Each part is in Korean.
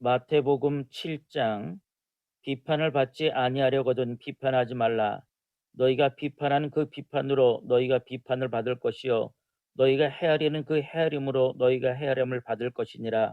마태복음 7장. 비판을 받지 아니하려거든 비판하지 말라. 너희가 비판하는 그 비판으로 너희가 비판을 받을 것이요 너희가 헤아리는 그 헤아림으로 너희가 헤아림을 받을 것이니라.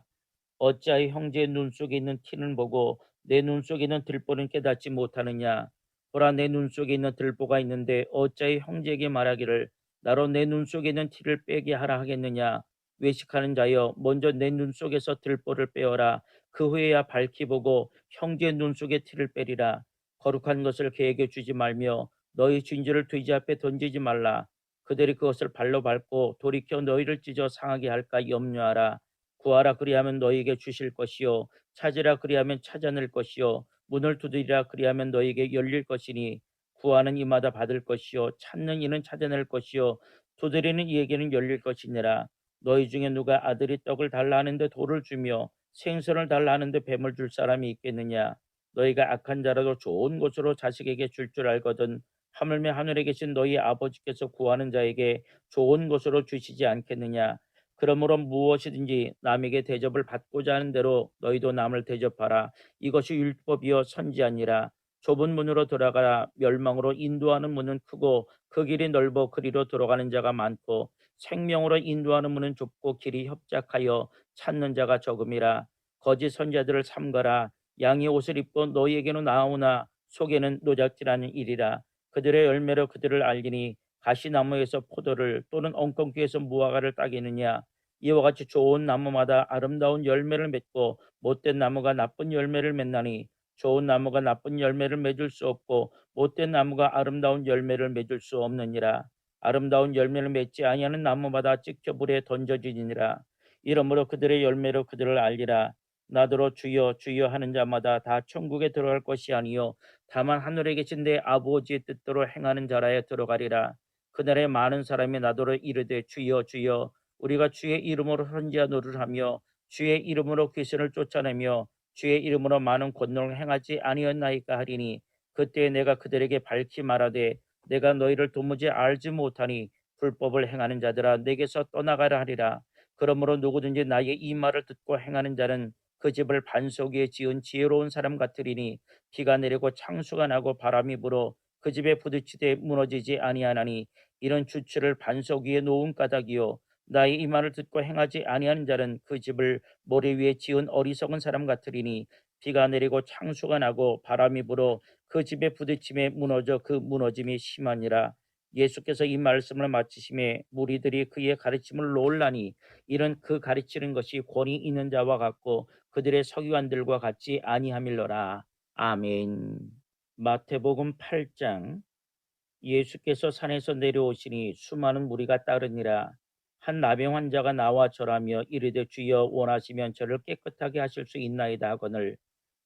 어찌하여 형제의 눈 속에 있는 티는 보고 내 눈 속에 있는 들보는 깨닫지 못하느냐. 보라, 내 눈 속에 있는 들보가 있는데 어찌하여 형제에게 말하기를 나로 내 눈 속에 있는 티를 빼게 하라 하겠느냐. 외식하는 자여, 먼저 내 눈 속에서 들보를 빼어라. 그 후에야 밝히 보고 형제의 눈 속에 티를 빼리라. 거룩한 것을 그에게 주지 말며 너희 진주를 돼지 앞에 던지지 말라. 그들이 그것을 발로 밟고 돌이켜 너희를 찢어 상하게 할까 염려하라. 구하라, 그리하면 너희에게 주실 것이요 찾으라, 그리하면 찾아낼 것이요 문을 두드리라, 그리하면 너희에게 열릴 것이니 구하는 이마다 받을 것이요 찾는 이는 찾아낼 것이요 두드리는 이에게는 열릴 것이니라. 너희 중에 누가 아들이 떡을 달라 하는데 돌을 주며 생선을 달라 하는데 뱀을 줄 사람이 있겠느냐. 너희가 악한 자라도 좋은 것으로 자식에게 줄 알거든 하물며 하늘에 계신 너희 아버지께서 구하는 자에게 좋은 것으로 주시지 않겠느냐. 그러므로 무엇이든지 남에게 대접을 받고자 하는 대로 너희도 남을 대접하라. 이것이 율법이요 선지아니라. 좁은 문으로 들어가라. 멸망으로 인도하는 문은 크고 그 길이 넓어 그리로 들어가는 자가 많고 생명으로 인도하는 문은 좁고 길이 협착하여 찾는 자가 적음이라. 거짓 선지자들을 삼가라. 양의 옷을 입고 너희에게는 나오나 속에는 노작질하는 일이라. 그들의 열매로 그들을 알리니 가시나무에서 포도를 또는 엉겅퀴에서 무화과를 따겠느냐. 이와 같이 좋은 나무마다 아름다운 열매를 맺고 못된 나무가 나쁜 열매를 맺나니 좋은 나무가 나쁜 열매를 맺을 수 없고 못된 나무가 아름다운 열매를 맺을 수 없느니라. 아름다운 열매를 맺지 아니하는 나무마다 찍혀 불에 던져지니라. 이러므로 그들의 열매로 그들을 알리라. 나더러 주여 주여 하는 자마다 다 천국에 들어갈 것이 아니요 다만 하늘에 계신 내 아버지의 뜻대로 행하는 자라에 들어가리라. 그날에 많은 사람이 나더러 이르되 주여 주여 우리가 주의 이름으로 선지자 노릇을 하며 주의 이름으로 귀신을 쫓아내며 주의 이름으로 많은 권능을 행하지 아니었나이까 하리니 그때 내가 그들에게 밝히 말하되 내가 너희를 도무지 알지 못하니 불법을 행하는 자들아 내게서 떠나가라 하리라. 그러므로 누구든지 나의 이 말을 듣고 행하는 자는 그 집을 반석 위에 지은 지혜로운 사람 같으리니 비가 내리고 창수가 나고 바람이 불어 그 집에 부딪히되 무너지지 아니하나니 이런 주취를 반석 위에 놓은 까닭이요 나의 이 말을 듣고 행하지 아니하는 자는 그 집을 모래 위에 지은 어리석은 사람 같으리니 비가 내리고 창수가 나고 바람이 불어 그 집에 부딪힘에 무너져 그 무너짐이 심하니라. 예수께서 이 말씀을 마치심에 무리들이 그의 가르침을 놀라니 이런 그 가르치는 것이 권위 있는 자와 같고 그들의 서기관들과 같지 아니함일러라. 아멘. 마태복음 8장. 예수께서 산에서 내려오시니 수많은 무리가 따르니라. 한 나병 환자가 나와 절하며 이르되 주여 원하시면 저를 깨끗하게 하실 수 있나이다 하거늘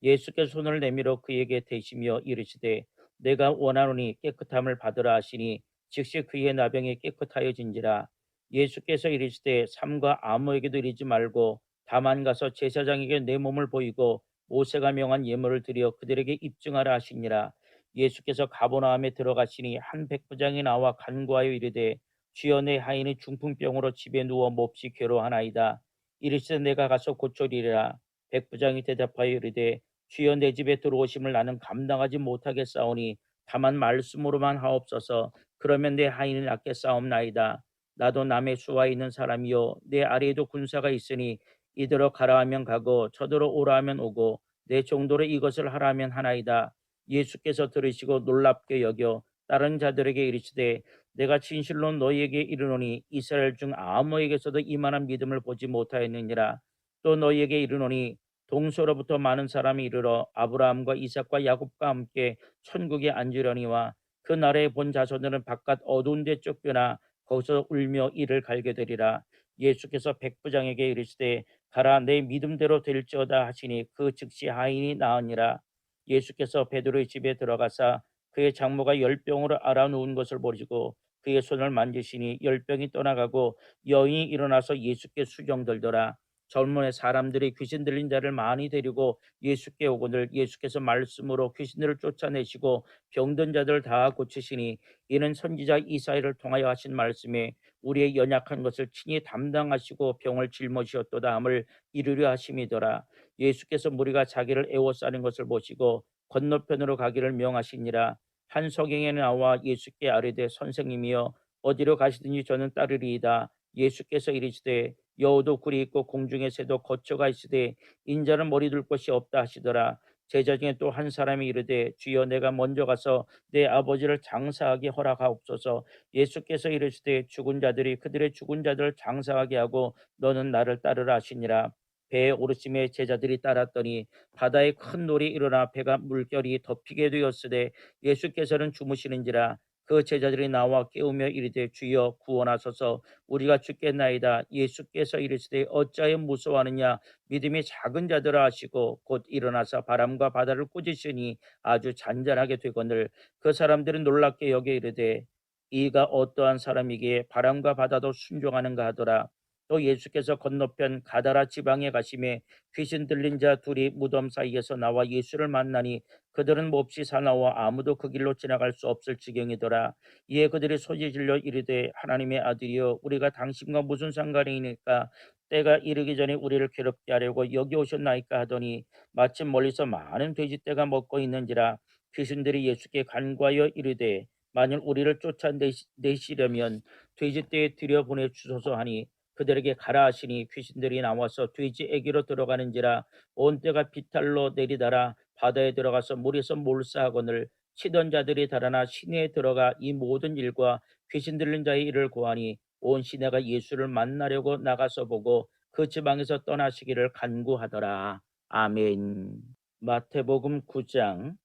예수께서 손을 내밀어 그에게 대시며 이르시되 내가 원하노니 깨끗함을 받으라 하시니 즉시 그의 나병이 깨끗하여진지라. 예수께서 이르시되 삼가 아무에게도 이르지 말고 다만 가서 제사장에게 내 몸을 보이고 모세가 명한 예물을 드려 그들에게 입증하라 하시니라. 예수께서 가버나움에 들어가시니 한 백부장이 나와 간구하여 이르되 주여 내 하인이 중풍병으로 집에 누워 몹시 괴로워하나이다. 이르시되 내가 가서 고쳐리라. 백부장이 대답하여 이르되 주여 내 집에 들어오심을 나는 감당하지 못하겠사오니 다만 말씀으로만 하옵소서. 그러면 내 하인이 낫겠사옵나이다. 나도 남의 수하에 있는 사람이요 내 아래에도 군사가 있으니 이더러 가라 하면 가고 저더러 오라 하면 오고 내 정도로 이것을 하라 하면 하나이다. 예수께서 들으시고 놀랍게 여겨 다른 자들에게 이르시되 내가 진실로 너희에게 이르노니 이스라엘 중 아무에게서도 이만한 믿음을 보지 못하였느니라. 또 너희에게 이르노니 동서로부터 많은 사람이 이르러 아브라함과 이삭과 야곱과 함께 천국에 앉으려니와 그 나라에 본 자손들은 바깥 어두운 데 쫓겨나 거기서 울며 이를 갈게 되리라. 예수께서 백부장에게 이르시되 가라 내 믿음대로 될지어다 하시니 그 즉시 하인이 나으니라. 예수께서 베드로의 집에 들어가사 그의 장모가 열병으로 앓아누운 것을 보시고 그의 손을 만지시니 열병이 떠나가고 여인이 일어나서 예수께 수종들더라. 젊은 사람들이 귀신 들린 자를 많이 데리고 예수께 오거늘 예수께서 말씀으로 귀신들을 쫓아내시고 병든 자들을 다 고치시니 이는 선지자 이사야를 통하여 하신 말씀에 우리의 연약한 것을 친히 담당하시고 병을 짊어지셨도다 함을 이루려 하심이더라. 예수께서 무리가 자기를 애워싸는 것을 보시고 건너편으로 가기를 명하시니라. 한 석양에 나와 예수께 아뢰되 선생님이여 어디로 가시든지 저는 따르리이다. 예수께서 이르시되 여우도 굴이 있고 공중의 새도 거처가 있으되 인자는 머리 둘 곳이 없다 하시더라. 제자 중에 또 한 사람이 이르되 주여 내가 먼저 가서 내 아버지를 장사하게 허락하옵소서. 예수께서 이르시되 죽은 자들이 그들의 죽은 자들을 장사하게 하고 너는 나를 따르라 하시니라. 배에 오르심에 제자들이 따랐더니 바다에 큰 놀이 일어나 배가 물결이 덮이게 되었으되 예수께서는 주무시는지라. 그 제자들이 나와 깨우며 이르되 주여 구원하소서 우리가 죽겠나이다. 예수께서 이르시되 어찌하여 무서워하느냐 믿음이 작은 자들아 하시고 곧 일어나서 바람과 바다를 꾸짖으니 아주 잔잔하게 되거늘 그 사람들은 놀랍게 여겨 이르되 이가 어떠한 사람이기에 바람과 바다도 순종하는가 하더라. 또 예수께서 건너편 가다라 지방에 가심에 귀신 들린 자 둘이 무덤 사이에서 나와 예수를 만나니 그들은 몹시 사나워 아무도 그 길로 지나갈 수 없을 지경이더라. 이에 그들이 소리질러 이르되 하나님의 아들이여 우리가 당신과 무슨 상관이니까 때가 이르기 전에 우리를 괴롭게 하려고 여기 오셨나이까 하더니 마침 멀리서 많은 돼지떼가 먹고 있는지라. 귀신들이 예수께 간구하여 이르되 만일 우리를 쫓아내시려면 돼지떼에 들여보내 주소서 하니 그들에게 가라 하시니 귀신들이 나와서 돼지에게로 들어가는지라. 온 때가 비탈로 내리다라 바다에 들어가서 물에서 몰사하거늘 치던 자들이 달아나 시내에 들어가 이 모든 일과 귀신 들린 자의 일을 고하니 온 시내가 예수를 만나려고 나가서 보고 그 지방에서 떠나시기를 간구하더라. 아멘. 마태복음 9장.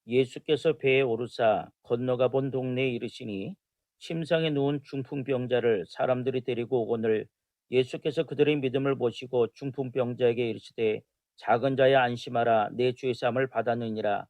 예수께서 배에 오르사 건너가 본 동네에 이르시니 침상에 누운 중풍병자를 사람들이 데리고 오거늘 예수께서 그들의 믿음을 보시고 중풍병자에게 이르시되 작은 자야 안심하라 내 죄 사함을 받았느니라.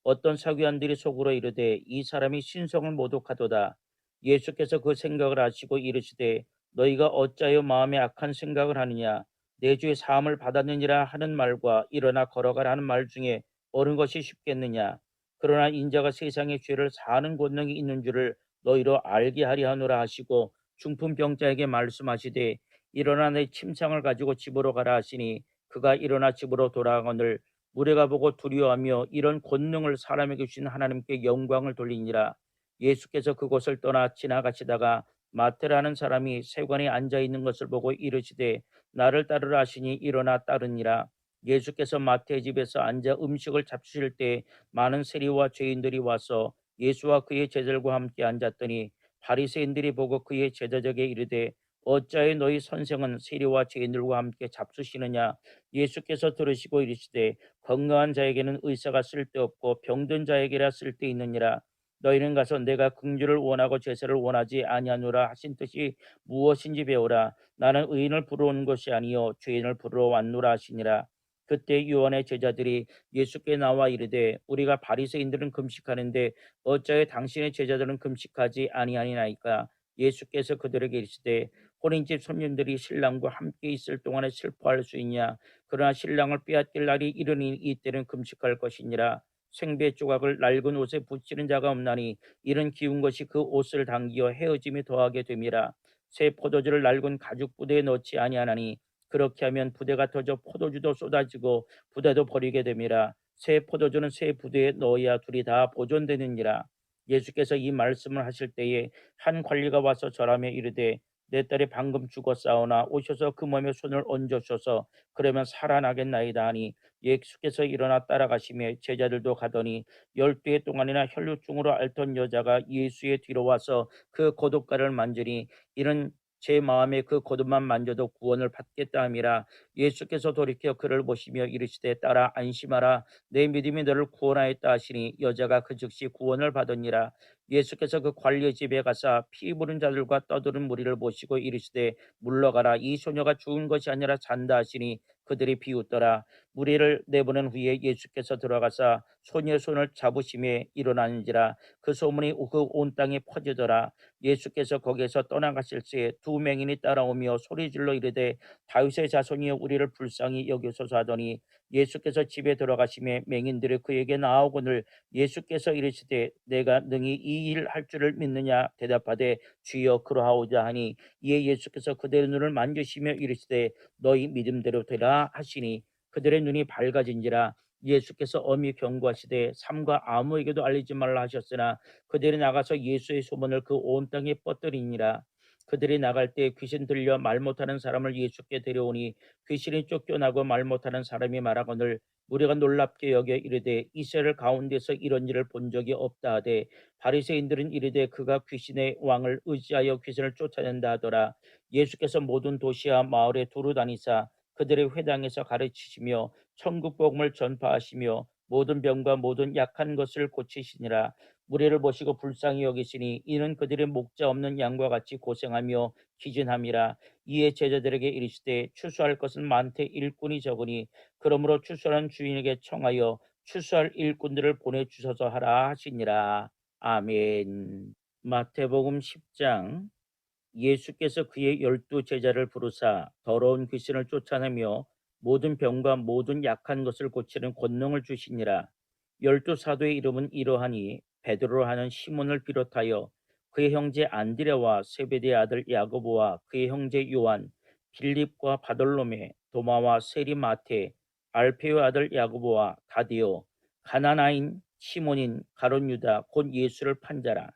어떤 사귀안들이 속으로 이르되 이 사람이 신성을 모독하도다. 예수께서 그 생각을 아시고 이르시되 너희가 어찌하여 마음에 악한 생각을 하느냐. 내 죄 사함을 받았느니라 하는 말과 일어나 걸어가라 하는 말 중에 어느 것이 쉽겠느냐. 그러나 인자가 세상의 죄를 사하는 권능이 있는 줄을 너희로 알게 하려 하노라 하시고 중풍병자에게 말씀하시되 일어나 내 침상을 가지고 집으로 가라 하시니 그가 일어나 집으로 돌아가거늘 무리가 보고 두려워하며 이런 권능을 사람에게 주신 하나님께 영광을 돌리니라. 예수께서 그곳을 떠나 지나가시다가 마태라는 사람이 세관에 앉아 있는 것을 보고 이르시되 나를 따르라 하시니 일어나 따르니라. 예수께서 마태의 집에서 앉아 음식을 잡수실 때 많은 세리와 죄인들이 와서 예수와 그의 제자들과 함께 앉았더니 바리새인들이 보고 그의 제자들에게 이르되 어찌하여 너희 선생은 세리와 죄인들과 함께 잡수시느냐. 예수께서 들으시고 이르시되 건강한 자에게는 의사가 쓸데없고 병든 자에게라 쓸데있느니라. 너희는 가서 내가 긍휼을 원하고 제사를 원하지 아니하노라 하신 뜻이 무엇인지 배우라. 나는 의인을 부르러 온 것이 아니요 죄인을 부르러 왔노라 하시니라. 그때 요한의 제자들이 예수께 나와 이르되 우리가 바리새인들은 금식하는데 어찌하여 당신의 제자들은 금식하지 아니하니나이까. 예수께서 그들에게 이르시되 혼인집 손님들이 신랑과 함께 있을 동안에 슬퍼할 수 있냐. 그러나 신랑을 빼앗길 날이 이르니 이때는 금식할 것이니라. 생배 조각을 낡은 옷에 붙이는 자가 없나니 이런 기운 것이 그 옷을 당기어 헤어짐이 더하게 됨이라. 새 포도주를 낡은 가죽 부대에 넣지 아니하나니 그렇게 하면 부대가 터져 포도주도 쏟아지고 부대도 버리게 됨이라. 새 포도주는 새 부대에 넣어야 둘이 다 보존되느니라. 예수께서 이 말씀을 하실 때에 한 관리가 와서 절하며 이르되 내 딸이 방금 죽었사오나 오셔서 그 몸에 손을 얹으셔서 그러면 살아나겠나이다 하니 예수께서 일어나 따라가시며 제자들도 가더니 12해 동안이나 혈루증으로 앓던 여자가 예수의 뒤로 와서 그 고독가를 만지니 이는 제 마음에 그 고도만 만져도 구원을 받겠다 함이라. 예수께서 돌이켜 그를 보시며 이르시되 딸아 안심하라 내 믿음이 너를 구원하였다 하시니 여자가 그 즉시 구원을 받으니라. 예수께서 그 관리의 집에 가사 피 부른 자들과 떠드는 무리를 보시고 이르시되 물러가라 이 소녀가 죽은 것이 아니라 잔다 하시니 그들이 비웃더라. 무리를 내보낸 후에 예수께서 들어가사 소녀의 손을 잡으심에 일어나는지라. 그 소문이 그 온 땅에 퍼지더라. 예수께서 거기에서 떠나가실 새 두 맹인이 따라오며 소리질러 이르되 다윗의 자손이여 우리를 불쌍히 여기소서 하더니 예수께서 집에 들어가심에 맹인들이 그에게 나아오거늘 예수께서 이르시되 내가 능히 이 일 할 줄을 믿느냐 대답하되 주여 그러하오자 하니 이에 예수께서 그들의 눈을 만지시며 이르시되 너희 믿음대로 되라 하시니 그들의 눈이 밝아진지라. 예수께서 엄히 경고하시되 삼가 아무에게도 알리지 말라 하셨으나 그들이 나가서 예수의 소문을 그 온 땅에 뻗들이니라. 그들이 나갈 때 귀신 들려 말 못하는 사람을 예수께 데려오니 귀신이 쫓겨나고 말 못하는 사람이 말하거늘 무리가 놀랍게 여겨 이르되 이스라엘 가운데서 이런 일을 본 적이 없다 하되 바리새인들은 이르되 그가 귀신의 왕을 의지하여 귀신을 쫓아낸다 하더라. 예수께서 모든 도시와 마을에 두루 다니사 그들의 회당에서 가르치시며 천국 복음을 전파하시며 모든 병과 모든 약한 것을 고치시니라. 무리를 보시고 불쌍히 여기시니 이는 그들의 목자 없는 양과 같이 고생하며 기진함이라. 이에 제자들에게 이르시되 추수할 것은 많되 일꾼이 적으니 그러므로 추수하는 주인에게 청하여 추수할 일꾼들을 보내주소서 하라 하시니라. 아멘. 마태복음 10장. 예수께서 그의 12 제자를 부르사 더러운 귀신을 쫓아내며 모든 병과 모든 약한 것을 고치는 권능을 주시니라. 12 사도의 이름은 이러하니 베드로로 하는 시몬을 비롯하여 그의 형제 안드레와 세베대의 아들 야고보와 그의 형제 요한, 빌립과 바돌로메, 도마와 세리 마테, 알페의 아들 야고보와 다디오, 가나나인 시몬인 가룟 유다 곧 예수를 판자라.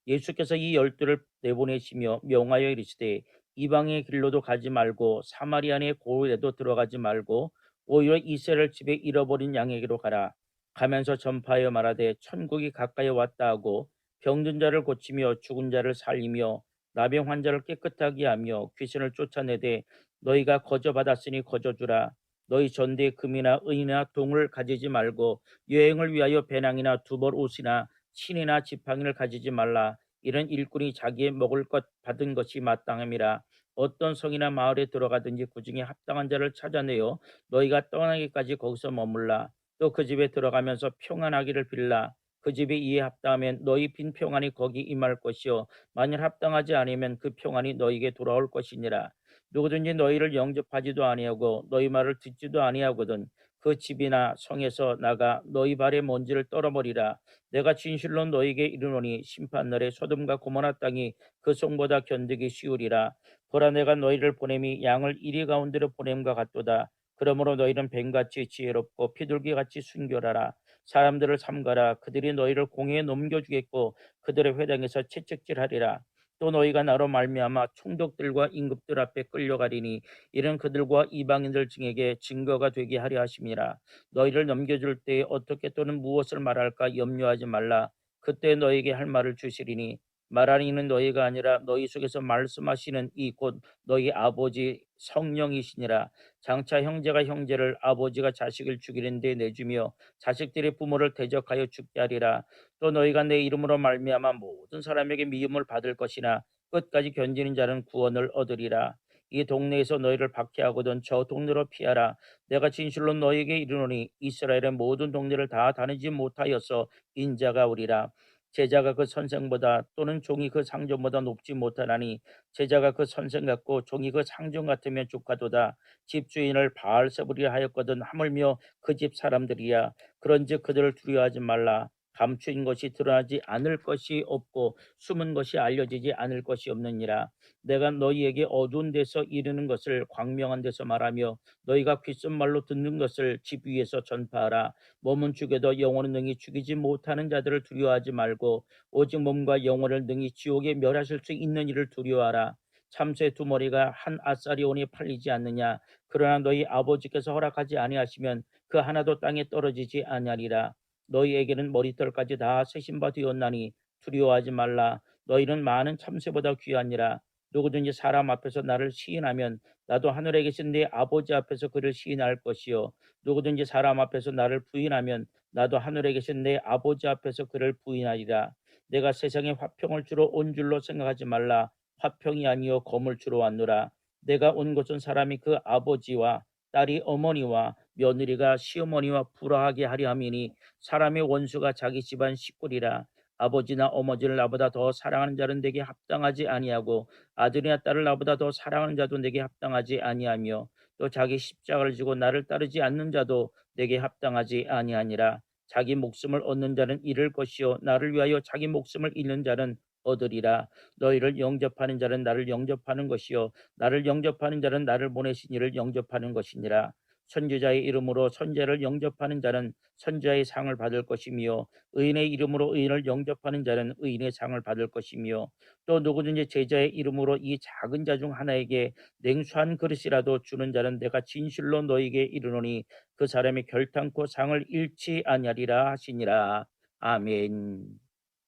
예수께서 이 12를 내보내시며 명하여 이르시되 이방의 길로도 가지 말고 사마리아의 고을에도 들어가지 말고 오히려 이스라엘 집에 잃어버린 양에게로 가라. 가면서 전파하여 말하되 천국이 가까이 왔다 하고 병든 자를 고치며 죽은 자를 살리며 나병 환자를 깨끗하게 하며 귀신을 쫓아내되 너희가 거저 받았으니 거저 주라. 너희 전대에 금이나 은이나 동을 가지지 말고 여행을 위하여 배낭이나 두벌 옷이나 신이나 지팡이를 가지지 말라. 이런 일꾼이 자기의 먹을 것 받은 것이 마땅함이라. 어떤 성이나 마을에 들어가든지 그 중에 합당한 자를 찾아내어 너희가 떠나기까지 거기서 머물라. 또 그 집에 들어가면서 평안하기를 빌라. 그 집에 이에 합당하면 너희 빈 평안이 거기 임할 것이요 만일 합당하지 않으면 그 평안이 너희에게 돌아올 것이니라. 누구든지 너희를 영접하지도 아니하고 너희 말을 듣지도 아니하거든 그 집이나 성에서 나가 너희 발의 먼지를 떨어버리라. 내가 진실로 너희에게 이르노니 심판날에 소돔과 고모라 땅이 그 성보다 견디기 쉬우리라. 보라 내가 너희를 보냄이 양을 이리 가운데로 보냄과 같도다. 그러므로 너희는 뱀같이 지혜롭고 비둘기같이 순결하라. 사람들을 삼가라. 그들이 너희를 공회에 넘겨주겠고 그들의 회당에서 채찍질하리라. 또 너희가 나로 말미암아 총독들과 임금들 앞에 끌려가리니 이는 그들과 이방인들 중에게 증거가 되게 하려 하심이라. 너희를 넘겨줄 때에 어떻게 또는 무엇을 말할까 염려하지 말라. 그때 너희에게 할 말을 주시리니 말하는 이는 너희가 아니라 너희 속에서 말씀하시는 이 곧 너희 아버지 성령이시니라. 장차 형제가 형제를 아버지가 자식을 죽이는 데 내주며 자식들이 부모를 대적하여 죽게 하리라. 또 너희가 내 이름으로 말미암아 모든 사람에게 미움을 받을 것이나 끝까지 견디는 자는 구원을 얻으리라. 이 동네에서 너희를 박해하거든 저 동네로 피하라. 내가 진실로 너희에게 이르노니 이스라엘의 모든 동네를 다 다니지 못하여서 인자가 오리라. 제자가 그 선생보다 또는 종이 그 상전보다 높지 못하나니 제자가 그 선생 같고 종이 그 상전 같으면 족하도다. 집주인을 바알세불이라 하였거든 하물며 그 집 사람들이야. 그런즉 그들을 두려워하지 말라. 감추인 것이 드러나지 않을 것이 없고 숨은 것이 알려지지 않을 것이 없느니라. 내가 너희에게 어두운 데서 이르는 것을 광명한 데서 말하며 너희가 귓속말로 듣는 것을 집 위에서 전파하라. 몸은 죽여도 영혼은 능히 죽이지 못하는 자들을 두려워하지 말고 오직 몸과 영혼을 능히 지옥에 멸하실 수 있는 이를 두려워하라. 참새 두 머리가 한 아싸리온에 팔리지 않느냐. 그러나 너희 아버지께서 허락하지 아니하시면 그 하나도 땅에 떨어지지 아니하리라. 너희에게는 머리털까지 다 세신 바 되었나니 두려워하지 말라. 너희는 많은 참새보다 귀하니라. 누구든지 사람 앞에서 나를 시인하면 나도 하늘에 계신 내 아버지 앞에서 그를 시인할 것이요 누구든지 사람 앞에서 나를 부인하면 나도 하늘에 계신 내 아버지 앞에서 그를 부인하리라. 내가 세상에 화평을 주러 온 줄로 생각하지 말라. 화평이 아니요 검을 주러 왔노라. 내가 온 것은 사람이 그 아버지와 딸이 어머니와 며느리가 시어머니와 불화하게 하려 함이니 사람의 원수가 자기 집안 식구리라. 아버지나 어머니를 나보다 더 사랑하는 자는 내게 합당하지 아니하고 아들이나 딸을 나보다 더 사랑하는 자도 내게 합당하지 아니하며 또 자기 십자가를 지고 나를 따르지 않는 자도 내게 합당하지 아니하니라. 자기 목숨을 얻는 자는 잃을 것이요 나를 위하여 자기 목숨을 잃는 자는 얻으리라. 너희를 영접하는 자는 나를 영접하는 것이요 나를 영접하는 자는 나를 보내신 이를 영접하는 것이니라. 선지자의 이름으로 선지자를 영접하는 자는 선지자의 상을 받을 것이며 의인의 이름으로 의인을 영접하는 자는 의인의 상을 받을 것이며 또 누구든지 제자의 이름으로 이 작은 자 중 하나에게 냉수한 그릇이라도 주는 자는 내가 진실로 너희에게 이르노니 그 사람이 결탄코 상을 잃지 아니하리라 하시니라. 아멘.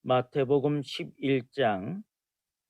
마태복음 11장.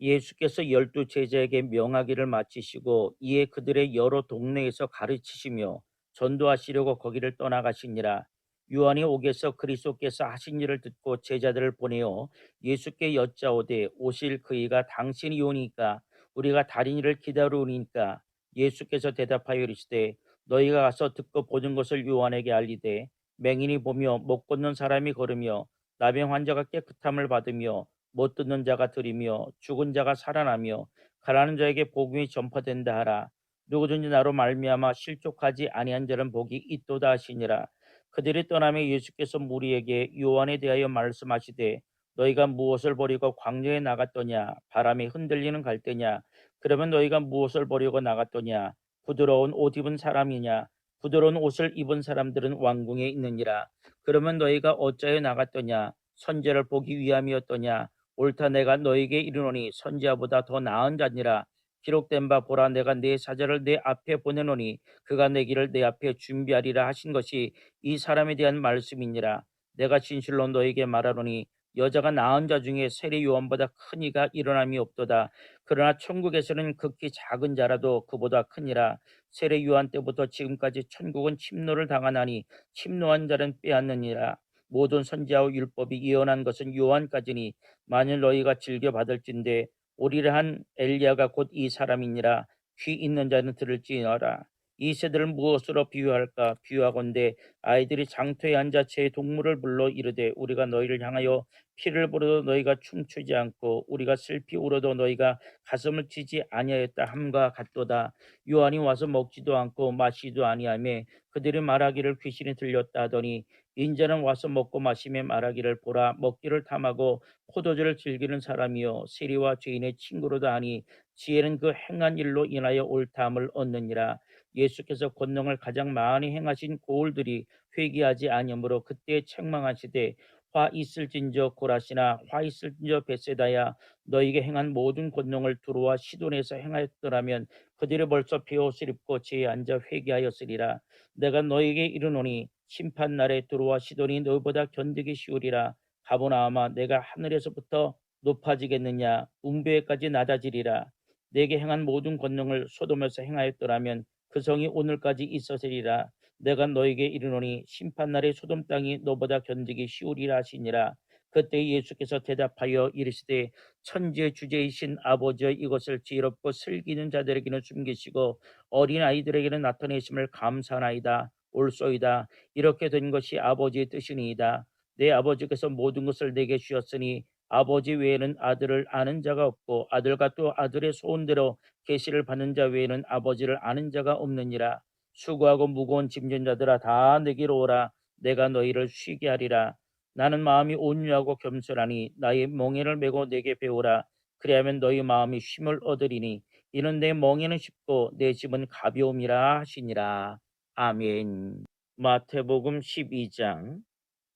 예수께서 12 제자에게 명하기를 마치시고 이에 그들의 여러 동네에서 가르치시며 전도하시려고 거기를 떠나가시니라. 요한이 옥에서 그리스도께서 하신 일을 듣고 제자들을 보내어 예수께 여짜오되 오실 그이가 당신이 오니까 우리가 다른 일을 기다리오니까. 예수께서 대답하여 이르시되 너희가 가서 듣고 보는 것을 요한에게 알리되 맹인이 보며 못 걷는 사람이 걸으며 나병 환자가 깨끗함을 받으며 못 듣는 자가 들으며 죽은 자가 살아나며 가라는 자에게 복음이 전파된다 하라. 누구든지 나로 말미암아 실족하지 아니한 자는 복이 있도다 하시니라. 그들이 떠나며 예수께서 무리에게 요한에 대하여 말씀하시되 너희가 무엇을 버리고 광야에 나갔더냐? 바람에 흔들리는 갈대냐? 그러면 너희가 무엇을 버리고 나갔더냐? 부드러운 옷 입은 사람이냐? 부드러운 옷을 입은 사람들은 왕궁에 있느니라. 그러면 너희가 어찌하여 나갔더냐? 선지자를 보기 위함이었더냐? 옳다 내가 너에게 이르노니 선지자보다 더 나은 자니라. 기록된 바 보라 내가 내 사자를 내 앞에 보내노니 그가 내 길을 내 앞에 준비하리라 하신 것이 이 사람에 대한 말씀이니라. 내가 진실로 너에게 말하노니 여자가 낳은 자 중에 세례 요한보다 큰 이가 일어남이 없도다. 그러나 천국에서는 극히 작은 자라도 그보다 크니라. 세례 요한 때부터 지금까지 천국은 침노를 당하나니 침노한 자는 빼앗느니라. 모든 선지자와 율법이 예언한 것은 요한까지니 만일 너희가 즐겨 받을진대 오리라 한 엘리야가 곧 이 사람이니라. 귀 있는 자는 들을지어라. 이 세대를 무엇으로 비유할까? 비유하건대 아이들이 장터에 앉아 제 동물을 불러 이르되 우리가 너희를 향하여 피를 부어도 너희가 춤추지 않고 우리가 슬피 울어도 너희가 가슴을 치지 아니하였다 함과 같도다. 요한이 와서 먹지도 않고 마시지도 아니하며 그들이 말하기를 귀신이 들렸다 하더니 인자는 와서 먹고 마시며 말하기를 보라 먹기를 탐하고 포도주를 즐기는 사람이요 세리와 죄인의 친구로다 하니 지혜는 그 행한 일로 인하여 옳다함을 얻느니라. 예수께서 권능을 가장 많이 행하신 고울들이 회개하지 아니하므로 그때 책망하시되 화 있을진저 고라시나 화 있을진저 벳세다야 너희에게 행한 모든 권능을 두루와 시돈에서 행하였더라면 그들이 벌써 베옷을 입고 지에 앉아 회개하였으리라. 내가 너희에게 이르노니 심판날에 두루와 시돈이 너희보다 견디기 쉬우리라. 가보나아마 내가 하늘에서부터 높아지겠느냐? 음배에까지 낮아지리라. 내게 행한 모든 권능을 소돔에서 행하였더라면 그 성이 오늘까지 있었으리라. 내가 너에게 이르노니 심판날에 소돔 땅이 너보다 견디기 쉬우리라 하시니라. 그때 예수께서 대답하여 이르시되 천지의 주제이신 아버지여 이것을 지혜롭고 슬기는 자들에게는 숨기시고 어린 아이들에게는 나타내심을 감사하나이다. 옳소이다. 이렇게 된 것이 아버지의 뜻이니이다. 내 아버지께서 모든 것을 내게 주셨으니 아버지 외에는 아들을 아는 자가 없고 아들과 또 아들의 소원대로 계시를 받는 자 외에는 아버지를 아는 자가 없느니라. 수고하고 무거운 짐진 자들아 다 내게로 오라. 내가 너희를 쉬게 하리라. 나는 마음이 온유하고 겸손하니 나의 멍에를 메고 내게 배우라. 그리하면 너희 마음이 쉼을 얻으리니 이는 내 멍에는 쉽고 내 짐은 가벼움이라 하시니라. 아멘. 마태복음 12장.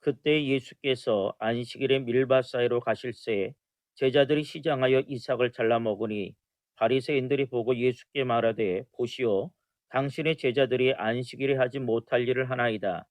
그때 예수께서 안식일에 밀밭 사이로 가실새 제자들이 시장하여 이삭을 잘라 먹으니 바리새인들이 보고 예수께 말하되 보시오 당신의 제자들이 안식일에 하지 못할 일을 하나이다.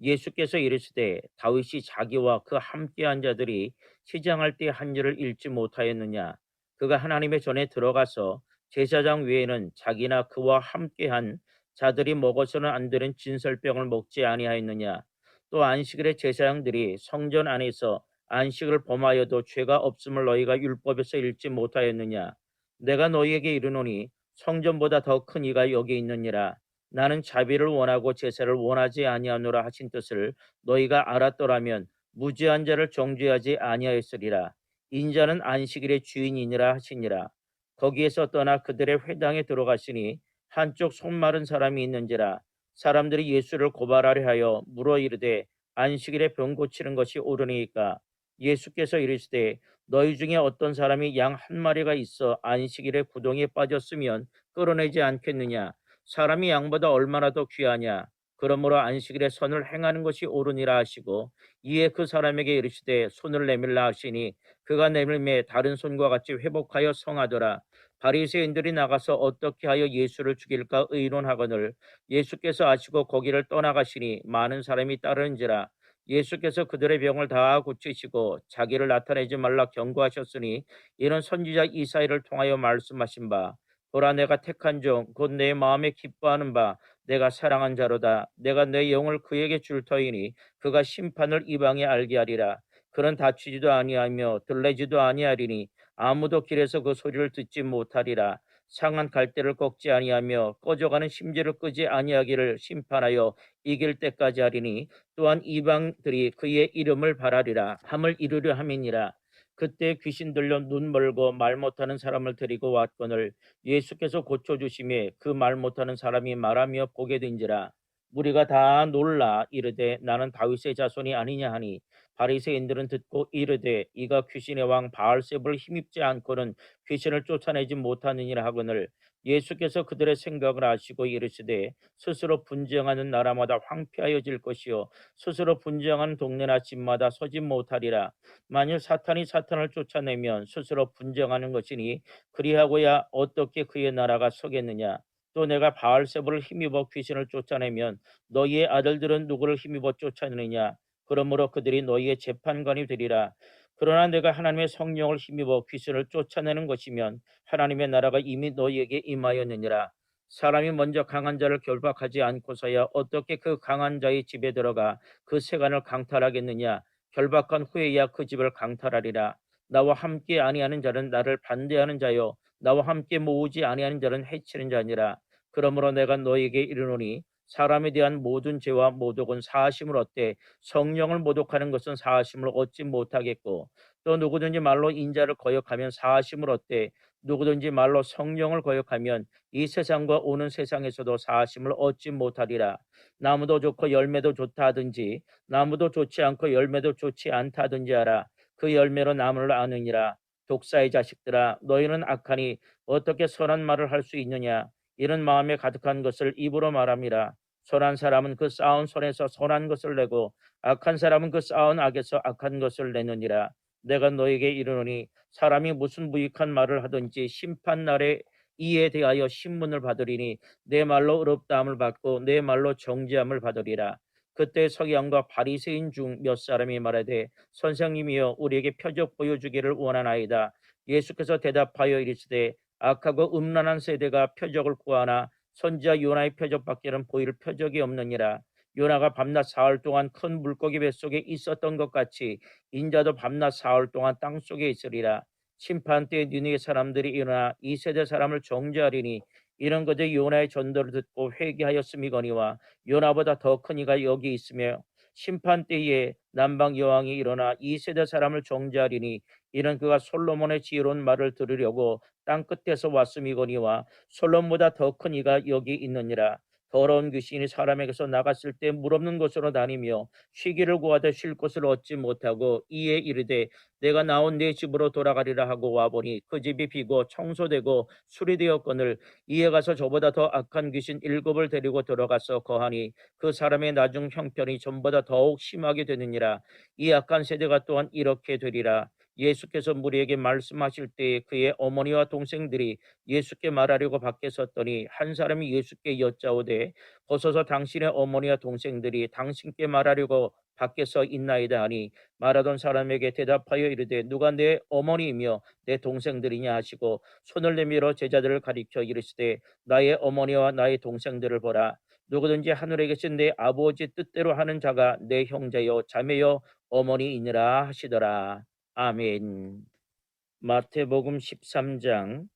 예수께서 이르시되 다윗이 자기와 그 함께한 자들이 시장할 때 한 일을 잃지 못하였느냐? 그가 하나님의 전에 들어가서 제사장 외에는 자기나 그와 함께한 자들이 먹어서는 안 되는 진설병을 먹지 아니하였느냐? 또 안식일에 제사장들이 성전 안에서 안식을 범하여도 죄가 없음을 너희가 율법에서 읽지 못하였느냐? 내가 너희에게 이르노니 성전보다 더 큰 이가 여기 있느니라. 나는 자비를 원하고 제사를 원하지 아니하노라 하신 뜻을 너희가 알았더라면 무죄한 자를 정죄하지 아니하였으리라. 인자는 안식일의 주인이니라 하시니라. 거기에서 떠나 그들의 회당에 들어가시니 한쪽 손 마른 사람이 있는지라. 사람들이 예수를 고발하려 하여 물어 이르되 안식일에 병 고치는 것이 옳으니까. 예수께서 이르시되 너희 중에 어떤 사람이 양 한 마리가 있어 안식일에 구덩이에 빠졌으면 끌어내지 않겠느냐. 사람이 양보다 얼마나 더 귀하냐. 그러므로 안식일에 선을 행하는 것이 옳으니라 하시고 이에 그 사람에게 이르시되 손을 내밀라 하시니 그가 내밀매 다른 손과 같이 회복하여 성하더라. 바리새인들이 나가서 어떻게 하여 예수를 죽일까 의논하거늘 예수께서 아시고 거기를 떠나가시니 많은 사람이 따르는지라. 예수께서 그들의 병을 다 고치시고 자기를 나타내지 말라 경고하셨으니 이는 선지자 이사야를 통하여 말씀하신 바 보라 내가 택한 종 곧 내 마음에 기뻐하는 바 내가 사랑한 자로다. 내가 내 영을 그에게 줄 터이니 그가 심판을 이방에 알게 하리라. 그는 다치지도 아니하며 들레지도 아니하리니 아무도 길에서 그 소리를 듣지 못하리라. 상한 갈대를 꺾지 아니하며 꺼져가는 심지를 끄지 아니하기를 심판하여 이길 때까지 하리니 또한 이방들이 그의 이름을 바라리라 함을 이루려 함이니라. 그때 귀신 들려 눈 멀고 말 못하는 사람을 데리고 왔거늘 예수께서 고쳐주심에 그 말 못하는 사람이 말하며 보게 된지라. 무리가 다 놀라 이르되 나는 다윗의 자손이 아니냐 하니 바리새인들은 듣고 이르되 이가 귀신의 왕 바알세불을 힘입지 않고는 귀신을 쫓아내지 못하느니라 하거늘 예수께서 그들의 생각을 아시고 이르시되 스스로 분쟁하는 나라마다 황폐하여질 것이요 스스로 분쟁하는 동네나 집마다 서지 못하리라. 만일 사탄이 사탄을 쫓아내면 스스로 분쟁하는 것이니 그리하고야 어떻게 그의 나라가 서겠느냐. 또 내가 바알세불을 힘입어 귀신을 쫓아내면 너희의 아들들은 누구를 힘입어 쫓아내느냐. 그러므로 그들이 너희의 재판관이 되리라. 그러나 내가 하나님의 성령을 힘입어 귀신을 쫓아내는 것이면 하나님의 나라가 이미 너희에게 임하였느니라. 사람이 먼저 강한 자를 결박하지 않고서야 어떻게 그 강한 자의 집에 들어가 그 세간을 강탈하겠느냐. 결박한 후에야 그 집을 강탈하리라. 나와 함께 아니하는 자는 나를 반대하는 자요 나와 함께 모으지 아니하는 자는 해치는 자니라. 그러므로 내가 너희에게 이르노니 사람에 대한 모든 죄와 모독은 사하심을 얻되 성령을 모독하는 것은 사하심을 얻지 못하겠고 또 누구든지 말로 인자를 거역하면 사하심을 얻되 누구든지 말로 성령을 거역하면 이 세상과 오는 세상에서도 사하심을 얻지 못하리라. 나무도 좋고 열매도 좋다 하든지 나무도 좋지 않고 열매도 좋지 않다 하든지 하라. 그 열매로 나무를 아느니라. 독사의 자식들아 너희는 악하니 어떻게 선한 말을 할 수 있느냐. 이런 마음에 가득한 것을 입으로 말함이라. 선한 사람은 그 쌓은 손에서 선한 것을 내고 악한 사람은 그 쌓은 악에서 악한 것을 내느니라. 내가 너에게 이르노니 사람이 무슨 무익한 말을 하든지 심판 날에 이에 대하여 신문을 받으리니 내 말로 의롭다함을 받고 내 말로 정죄함을 받으리라. 그때 서기관과 바리새인 중 몇 사람이 말하되 선생님이여 우리에게 표적 보여주기를 원하나이다. 예수께서 대답하여 이르시되 악하고 음란한 세대가 표적을 구하나 선지자 요나의 표적밖에는 보일 표적이 없느니라. 요나가 밤낮 사흘 동안 큰 물고기 뱃속에 있었던 것 같이 인자도 밤낮 사흘 동안 땅속에 있으리라. 심판 때에 니느의 사람들이 일어나 이 세대 사람을 정죄하리니 이런 것들 요나의 전도를 듣고 회개하였음이거니와 요나보다 더 큰 이가 여기 있으며 심판 때에 남방 여왕이 일어나 이 세대 사람을 정죄하리니 이는 그가 솔로몬의 지혜로운 말을 들으려고 땅 끝에서 왔음이거니와 솔로몬보다 더 큰 이가 여기 있느니라. 더러운 귀신이 사람에게서 나갔을 때 물 없는 곳으로 다니며 쉬기를 구하되 쉴 곳을 얻지 못하고 이에 이르되 내가 나온 내 집으로 돌아가리라 하고 와보니 그 집이 비고 청소되고 수리되었거늘 이에 가서 저보다 더 악한 귀신 7을 데리고 들어가서 거하니 그 사람의 나중 형편이 전보다 더욱 심하게 되느니라. 이 악한 세대가 또한 이렇게 되리라. 예수께서 무리에게 말씀하실 때에 그의 어머니와 동생들이 예수께 말하려고 밖에 섰더니 한 사람이 예수께 여짜오되 벗어서 당신의 어머니와 동생들이 당신께 말하려고 밖에 서 있나이다 하니 말하던 사람에게 대답하여 이르되 누가 내 어머니이며 내 동생들이냐 하시고 손을 내밀어 제자들을 가리켜 이르시되 나의 어머니와 나의 동생들을 보라. 누구든지 하늘에 계신 내 아버지 뜻대로 하는 자가 내 형제요 자매요 어머니이니라 하시더라. 아멘. 마태복음 13장.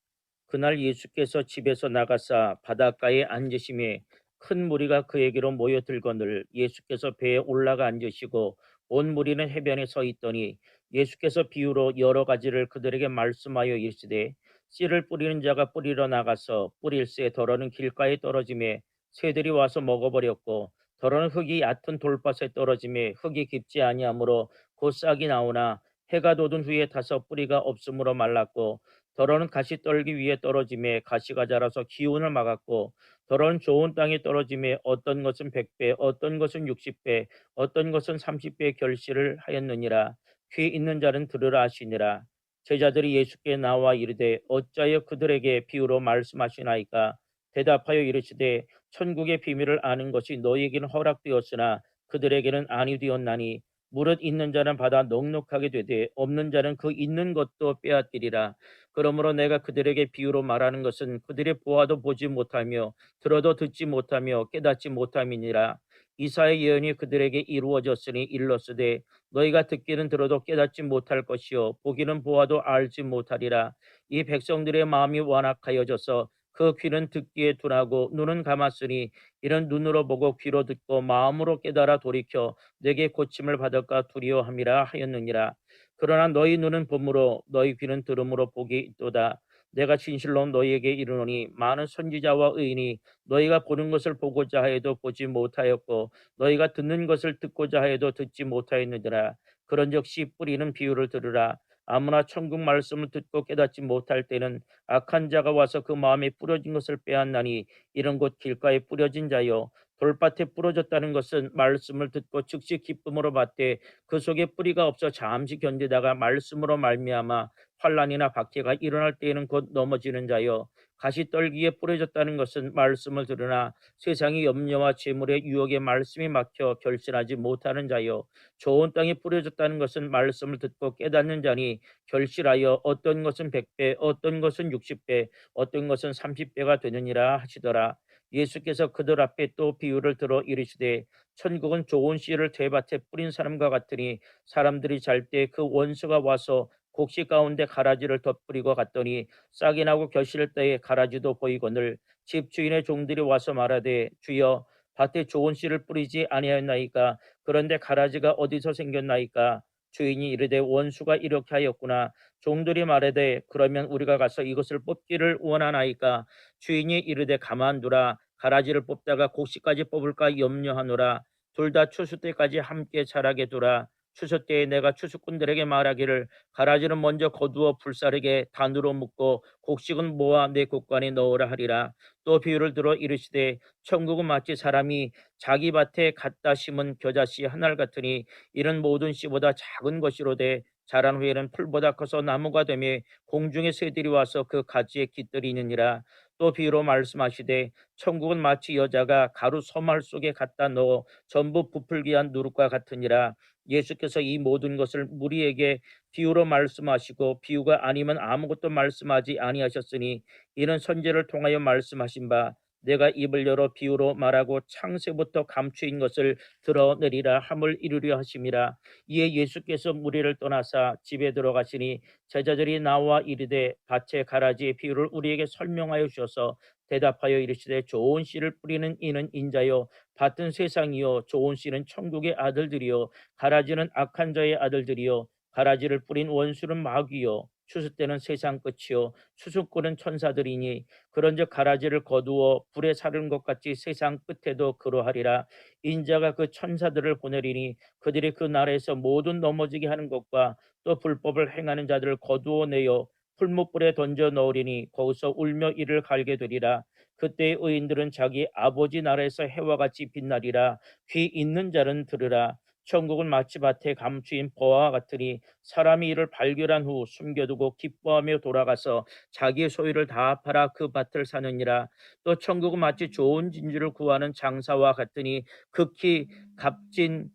그날 예수께서 집에서 나가사 바닷가에 앉으심에 큰 무리가 그에게로 모여들거늘 예수께서 배에 올라가 앉으시고 온 무리는 해변에 서 있더니 예수께서 비유로 여러 가지를 그들에게 말씀하여 이르시되 씨를 뿌리는 자가 뿌리러 나가서 뿌릴새 더러는 길가에 떨어짐에 새들이 와서 먹어버렸고 더러는 흙이 얕은 돌밭에 떨어짐에 흙이 깊지 아니하므로 곧 싹이 나오나 해가 돋은 후에 타서 뿌리가 없으므로 말랐고 더러는 가시떨기 위에 떨어짐에 가시가 자라서 기운을 막았고 더러는 좋은 땅에 떨어짐에 어떤 것은 100배 어떤 것은 60배 어떤 것은 30배 결실을 하였느니라. 귀 있는 자는 들으라 하시니라. 제자들이 예수께 나와 이르되 어찌하여 그들에게 비유로 말씀하시나이까. 대답하여 이르시되 천국의 비밀을 아는 것이 너희에게는 허락되었으나 그들에게는 아니 되었나니 무릇 있는 자는 받아 넉넉하게 되되 없는 자는 그 있는 것도 빼앗기리라. 그러므로 내가 그들에게 비유로 말하는 것은 그들이 보아도 보지 못하며 들어도 듣지 못하며 깨닫지 못함이니라. 이사의 예언이 그들에게 이루어졌으니 일렀으되 너희가 듣기는 들어도 깨닫지 못할 것이요 보기는 보아도 알지 못하리라. 이 백성들의 마음이 완악하여져서 그 귀는 듣기에 둔하고 눈은 감았으니 이런 눈으로 보고 귀로 듣고 마음으로 깨달아 돌이켜 내게 고침을 받을까 두려워함이라 하였느니라. 그러나 너희 눈은 봄으로 너희 귀는 들음으로 복이 있도다. 내가 진실로 너희에게 이르노니 많은 선지자와 의인이 너희가 보는 것을 보고자 하여도 보지 못하였고 너희가 듣는 것을 듣고자 하여도 듣지 못하였느니라. 그런즉 씨 뿌리는 비유를 들으라. 아무나 천국 말씀을 듣고 깨닫지 못할 때는 악한 자가 와서 그 마음에 뿌려진 것을 빼앗나니 이런 곳 길가에 뿌려진 자요 돌밭에 부러졌다는 것은 말씀을 듣고 즉시 기쁨으로 받되 그 속에 뿌리가 없어 잠시 견디다가 말씀으로 말미암아 환난이나 박해가 일어날 때에는 곧 넘어지는 자요 가시떨기에 뿌려졌다는 것은 말씀을 들으나 세상의 염려와 재물의 유혹에 말씀이 막혀 결실하지 못하는 자요 좋은 땅에 뿌려졌다는 것은 말씀을 듣고 깨닫는 자니 결실하여 어떤 것은 100배 어떤 것은 60배 어떤 것은 30배가 되느니라 하시더라. 예수께서 그들 앞에 또 비유를 들어 이르시되 천국은 좋은 씨를 대밭에 뿌린 사람과 같으니 사람들이 잘 때 그 원수가 와서 곡식 가운데 가라지를 덧뿌리고 갔더니 싹이 나고 결실 때에 가라지도 보이거늘 집주인의 종들이 와서 말하되 주여 밭에 좋은 씨를 뿌리지 아니하였나이까. 그런데 가라지가 어디서 생겼나이까. 주인이 이르되 원수가 이렇게 하였구나. 종들이 말하되 그러면 우리가 가서 이것을 뽑기를 원하나이까. 주인이 이르되 가만두라. 가라지를 뽑다가 곡식까지 뽑을까 염려하노라. 둘 다 추수 때까지 함께 자라게 두라. 추수 때에 내가 추수꾼들에게 말하기를 가라지는 먼저 거두어 불사르게 단으로 묶고 곡식은 모아 내 곡간에 넣으라 하리라. 또 비유를 들어 이르시되 천국은 마치 사람이 자기 밭에 갖다 심은 겨자씨 한 알 같으니 이런 모든 씨보다 작은 것이로되 자란 후에는 풀보다 커서 나무가 되며 공중의 새들이 와서 그 가지에 깃들이느니라. 또 비유로 말씀하시되 천국은 마치 여자가 가루 소말 속에 갖다 넣어 전부 부풀게 한 누룩과 같으니라. 예수께서 이 모든 것을 무리에게 비유로 말씀하시고 비유가 아니면 아무것도 말씀하지 아니하셨으니 이는 선지를 통하여 말씀하신 바 내가 입을 열어 비유로 말하고 창세부터 감추인 것을 드러내리라 함을 이루려 하심이라. 이에 예수께서 무리를 떠나사 집에 들어가시니 제자들이 나와 이르되 밭의 가라지의 비유를 우리에게 설명하여 주셔서 대답하여 이르시되 좋은 씨를 뿌리는 이는 인자요 밭은 세상이요 좋은 씨는 천국의 아들들이요 가라지는 악한 자의 아들들이요 가라지를 뿌린 원수는 마귀요 추수 때는 세상 끝이요 추수꾼은 천사들이니 그런즉 가라지를 거두어 불에 사르는 것 같이 세상 끝에도 그러하리라. 인자가 그 천사들을 보내리니 그들이 그 나라에서 모든 넘어지게 하는 것과 또 불법을 행하는 자들을 거두어 내어 풀무불에 던져 넣으리니 거기서 울며 이를 갈게 되리라. 그때 의인들은 자기 아버지 나라에서 해와 같이 빛나리라. 귀 있는 자는 들으라. 천국은 마치 밭에 감추인 보화와 같으니 사람이 이를 발견한 후 숨겨두고 기뻐하며 돌아가서 자기의 소유를 다 팔아 그 밭을 사느니라. 또 천국은 마치 좋은 진주를 구하는 장사와 같으니 극히 값진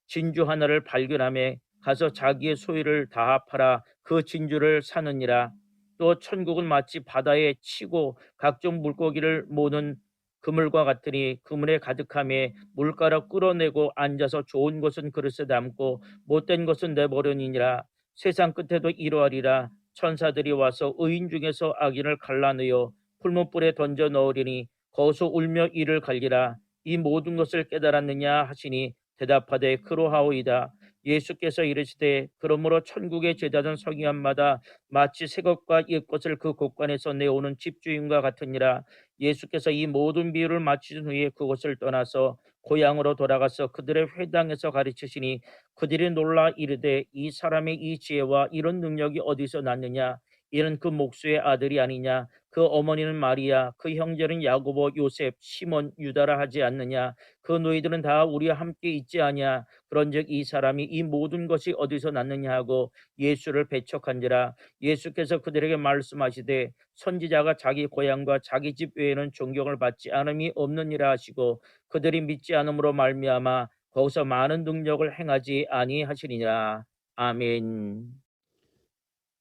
진주 하나를 발견함에 가서 자기의 소유를 다 팔아 그 진주를 사느니라. 또 천국은 마치 바다에 치고 각종 물고기를 모는 그물과 같으니 그물에 가득함에 물가로 끌어내고 앉아서 좋은 것은 그릇에 담고 못된 것은 내버려니니라. 세상 끝에도 이러하리라. 천사들이 와서 의인 중에서 악인을 갈라내어 풀무불에 던져 넣으리니 거기서 울며 이를 갈기라. 이 모든 것을 깨달았느냐 하시니 대답하되 그러하오이다. 예수께서 이르시되 그러므로 천국의 제자전 서기관마다 마치 새 것과 옛 것을 그 곳간에서 내오는 집주인과 같으니라. 예수께서 이 모든 비유를 마치신 후에 그곳을 떠나서 고향으로 돌아가서 그들의 회당에서 가르치시니 그들이 놀라 이르되 이 사람의 이 지혜와 이런 능력이 어디서 났느냐. 이는 그 목수의 아들이 아니냐. 그 어머니는 마리아, 그 형제는 야고보, 요셉, 시몬, 유다라 하지 않느냐. 그 너희들은 다 우리와 함께 있지 아니냐. 그런즉 이 사람이 이 모든 것이 어디서 났느냐 하고 예수를 배척한지라. 예수께서 그들에게 말씀하시되 선지자가 자기 고향과 자기 집 외에는 존경을 받지 않음이 없느니라 하시고 그들이 믿지 않음으로 말미암아 거기서 많은 능력을 행하지 아니하시리니라. 아멘.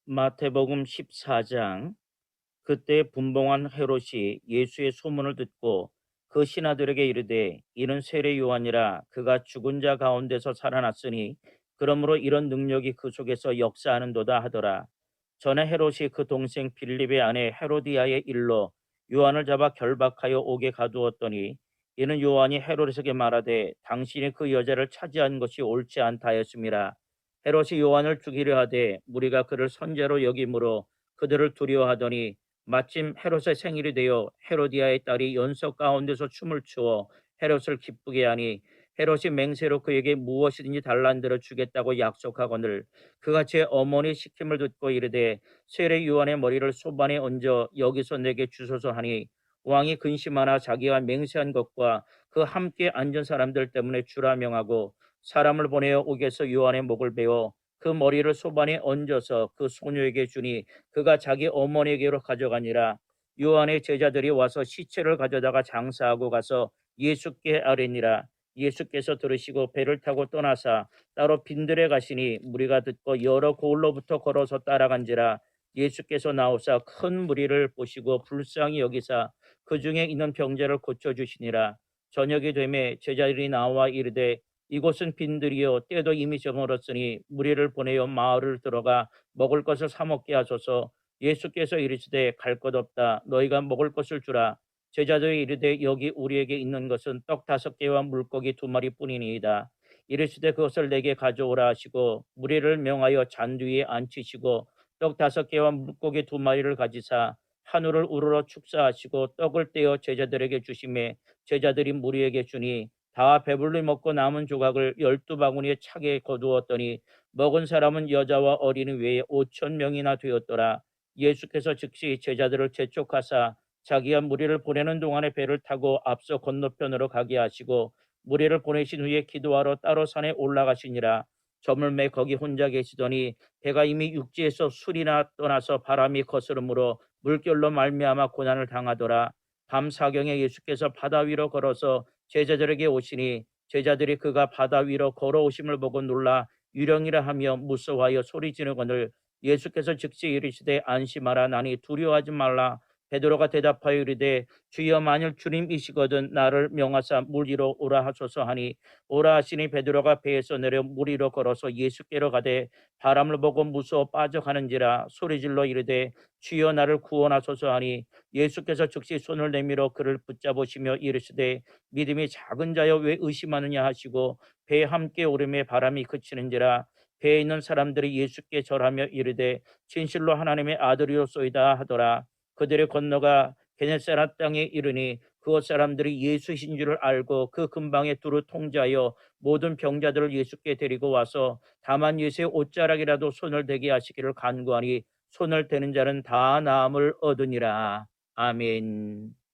마태복음 14장. 그때 분봉한 헤롯이 예수의 소문을 듣고 그 신하들에게 이르되 이는 세례 요한이라. 그가 죽은 자 가운데서 살아났으니 그러므로 이런 능력이 그 속에서 역사하는도다 하더라. 전에 헤롯이 그 동생 빌립의 아내 헤로디아의 일로 요한을 잡아 결박하여 옥에 가두었더니 이는 요한이 헤롯에게 말하되 당신이 그 여자를 차지한 것이 옳지 않다 하였음이라. 헤롯이 요한을 죽이려 하되 무리가 그를 선제로 여김으로 그들을 두려워하더니 마침 헤롯의 생일이 되어 헤로디아의 딸이 연석 가운데서 춤을 추어 헤롯을 기쁘게 하니 헤롯이 맹세로 그에게 무엇이든지 달란대로 주겠다고 약속하거늘 그가 제 어머니 시킴을 듣고 이르되 세례 요한의 머리를 소반에 얹어 여기서 내게 주소서 하니 왕이 근심하나 자기가 맹세한 것과 그 함께 앉은 사람들 때문에 주라 명하고 사람을 보내어 옥에서 요한의 목을 베어 그 머리를 소반에 얹어서 그 소녀에게 주니 그가 자기 어머니에게로 가져가니라. 요한의 제자들이 와서 시체를 가져다가 장사하고 가서 예수께 아뢰니라. 예수께서 들으시고 배를 타고 떠나사 따로 빈들에 가시니 무리가 듣고 여러 고을로부터 걸어서 따라간지라. 예수께서 나오사 큰 무리를 보시고 불쌍히 여기사 그 중에 있는 병자를 고쳐주시니라. 저녁이 되매 제자들이 나와 이르되 이곳은 빈들이요 때도 이미 저물었으니 무리를 보내어 마을을 들어가 먹을 것을 사 먹게 하소서. 예수께서 이르시되 갈 것 없다. 너희가 먹을 것을 주라. 제자들이 이르되 여기 우리에게 있는 것은 떡 5개와 물고기 2마리뿐이니이다. 이르시되 그것을 내게 가져오라 하시고 무리를 명하여 잔 위에 앉히시고 떡 5개와 물고기 2마리를 가지사 한우를 우러러 축사하시고 떡을 떼어 제자들에게 주시매 제자들이 무리에게 주니 다 배불리 먹고 남은 조각을 12바구니에 차게 거두었더니 먹은 사람은 여자와 어린이 외에 5,000명이나 되었더라. 예수께서 즉시 제자들을 재촉하사 자기가 무리를 보내는 동안에 배를 타고 앞서 건너편으로 가게 하시고 무리를 보내신 후에 기도하러 따로 산에 올라가시니라. 저물매 거기 혼자 계시더니 배가 이미 육지에서 술이나 떠나서 바람이 거스름으로 물결로 말미암아 고난을 당하더라. 밤 사경에 예수께서 바다 위로 걸어서 제자들에게 오시니 제자들이 그가 바다 위로 걸어오심을 보고 놀라 유령이라 하며 무서워하여 소리 지르거늘 예수께서 즉시 이르시되 안심하라. 나니 두려워하지 말라. 베드로가 대답하여 이르되 주여 만일 주님이시거든 나를 명하사 물 위로 오라 하소서 하니 오라 하시니 베드로가 배에서 내려 물 위로 걸어서 예수께로 가되 바람을 보고 무서워 빠져가는지라 소리질러 이르되 주여 나를 구원하소서 하니 예수께서 즉시 손을 내밀어 그를 붙잡으시며 이르시되 믿음이 작은 자여 왜 의심하느냐 하시고 배에 함께 오름에 바람이 그치는지라. 배에 있는 사람들이 예수께 절하며 이르되 진실로 하나님의 아들이로소이다 하더라. 그들이 건너가 게네사렛 땅에 이르니 그곳 사람들이 예수신 줄을 알고 그 근방에 두루 통제하여 모든 병자들을 예수께 데리고 와서 다만 예수의 옷자락이라도 손을 대게 하시기를 간구하니 손을 대는 자는 다 나음을 얻으니라. 아멘.